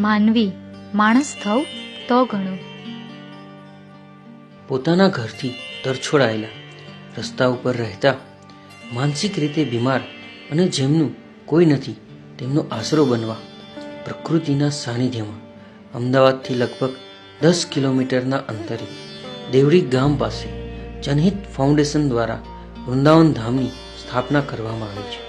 માનવી માણસ થવ તો ઘણું. પોતાના ઘરથી તરછોડાયેલા, રસ્તા ઉપર રહેતા, માનસિક રીતે બીમાર અને જેમનું કોઈ નથી તેમનો આશરો બનવા પ્રકૃતિના સાનિધ્યમાં અમદાવાદથી લગભગ 10 કિલોમીટરના અંતરે દેવડી ગામ પાસે જનહિત ફાઉન્ડેશન દ્વારા વૃંદાવન ધામની સ્થાપના કરવામાં આવી છે.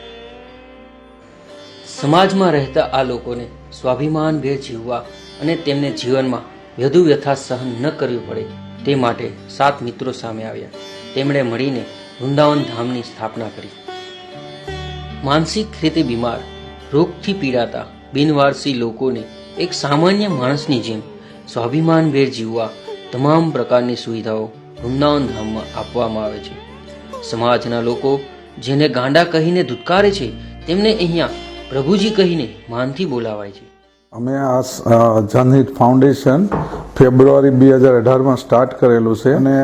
સમાજમાં રહેતા આ લોકોને સ્વાભિમાનભેર જીવવા અને તેમને જીવનમાં વધુ વ્યથા સહન ન કરવી પડે તે માટે 7 મિત્રો સામે આવ્યા. તેમણે મળીને વૃંદાવન ધામની સ્થાપના કરી. માનસિક રીતે બીમાર, રોગથી પીડાતા બિનવારસી લોકોને એક સામાન્ય માણસની જેમ સ્વાભિમાનભેર જીવવા તમામ પ્રકારની સુવિધાઓ વૃંદાવન ધામમાં આપવામાં આવે છે. સમાજના લોકો જેને ગાંડા કહીને ધુતકારે છે તેમને અહીંયા પ્રભુજી કહીને માનથી બોલાવાય છે. અમે આ જનહિત ફાઉન્ડેશન ફેબ્રુઆરી 2018માં સ્ટાર્ટ કરેલું છે અને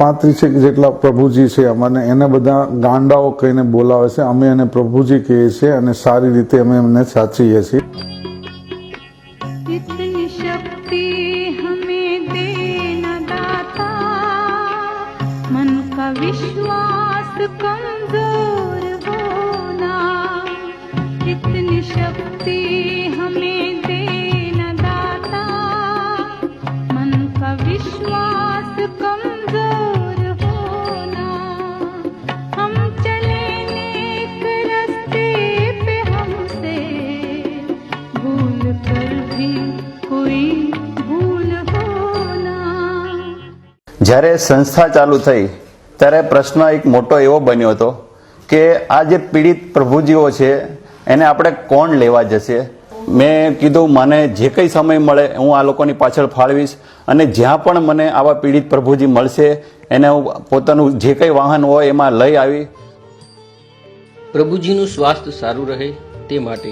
35 જેટલા પ્રભુજી છે અમારે, એને બધા ગાંડાઓ કહીને બોલાવે છે. અમે એને પ્રભુજી કહીએ છીએ અને સારી રીતે અમે એમને સાચવીએ છીએ. विश्वास कमजोर होना, इतनी शक्ति हमें देना दाता, मन का विश्वास कमजोर होना, हम चले नेक रास्ते पे हमसे भूल कर भी कोई भूल होना. જ્યારે સંસ્થા ચાલુ થઈ ત્યારે પ્રશ્ન એક મોટો એવો બન્યો હતો કે આ જે પીડિત પ્રભુજીઓ છે એને આપણે કોણ લેવા જશે. મેં કીધું મને જે કંઈ સમય મળે હું આ લોકોની પાછળ ફાળવીશ અને જ્યાં પણ મને આવા પીડિત પ્રભુજી મળશે એને હું પોતાનું જે કંઈ વાહન હોય એમાં લઈ આવી. પ્રભુજીનું સ્વાસ્થ્ય સારું રહે તે માટે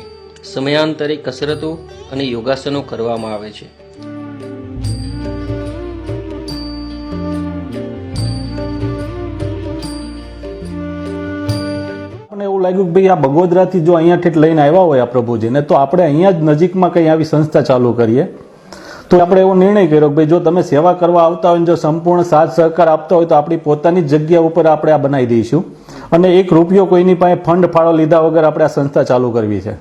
સમયાંતરે કસરતો અને યોગાસનો કરવામાં આવે છે. એવું લાગ્યું કે ભાઈ આ બગોદરાથી જો અહીંયાથી લઈને આવ્યા હોય આ પ્રભુજીને તો આપણે અહીંયા જ નજીકમાં કંઈ આવી સંસ્થા ચાલુ કરીએ. તો આપણે એવો નિર્ણય કર્યો કે ભાઈ જો તમે સેવા કરવા આવતા હોય, જો સંપૂર્ણ સાથ સહકાર આપતા હોય તો આપણી પોતાની જગ્યા ઉપર આપણે આ બનાવી દઈશું અને 1 રૂપિયો કોઈની પાસે ફંડ ફાળો લીધા વગર આપણે આ સંસ્થા ચાલુ કરવી છે.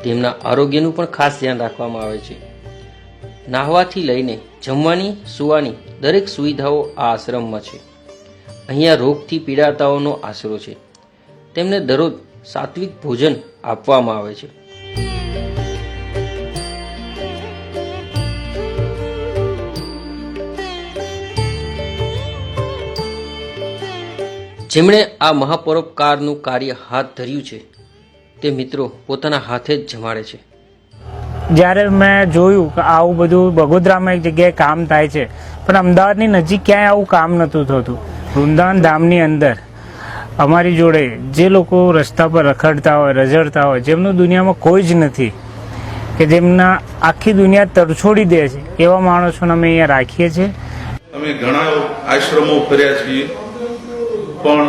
તેમના આરોગ્યનું પણ ખાસ ધ્યાન રાખવામાં આવે છે. નાહવાથી લઈને જમવાની, સૂવાની દરેક સુવિધાઓ આ આશ્રમમાં છે. અહીંયા રોગથી પીડાતાઓનો આશરો છે. તેમને દરરોજ સાત્વિક ભોજન આપવામાં આવે છે. જેમણે આ મહાપરોપકારનું કાર્ય હાથ ધર્યું છે તે મિત્રો પોતાના હાથે જ જમાડે છે. જ્યારે મેં જોયું કે આવું બધું બગોદરામાં એક જગ્યાએ કામ થાય છે પણ અમદાવાદની નજીક ક્યાંય આવું કામ નહોતું થતું. વૃંદાવન ધામની અંદર અમારી જોડે જે લોકો રસ્તા પર રખડતા હોય, રઝળતા હોય, જેમનું દુનિયામાં કોઈ જ નથી, કે જેમના આખી દુનિયા તરછોડી દે છે એવા માણસોને અમે અહીંયા રાખીએ છીએ. અમે ઘણા આશ્રમો ફર્યા છીએ પણ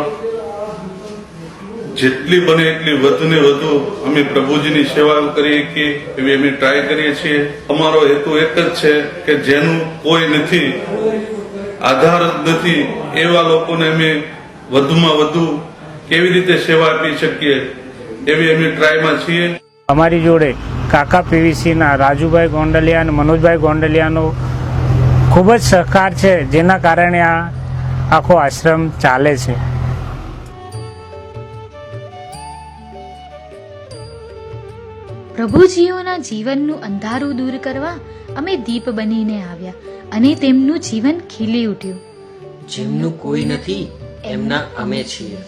જેટલી બને એટલી વધુ ને વધુ અમે પ્રભુજીની સેવા કરીએ કે એવી અમે ટ્રાય કરીએ છીએ. અમારો હેતુ એક જ છે કે જેનું કોઈ નથી, આધાર જ નથી, એવા લોકોને અમે વધુમાં વધુ કેવી રીતે સેવા આપી શકીએ એવી અમે ટ્રાયમાં છીએ. અમારી જોડે કાકા પીવીસીના રાજુભાઈ ગોંડલિયા અને મનોજભાઈ ગોંડલિયાનો ખૂબ જ સહકાર છે, જેના કારણે આ આખો આશ્રમ ચાલે છે. પ્રભુજીઓના જીવનનું અંધારું દૂર કરવા અમે દીપ બનીને આવ્યા અને તેમનું જીવન ખીલી ઉઠ્યું. જેમનું કોઈ નથી એમના અમે છીએ.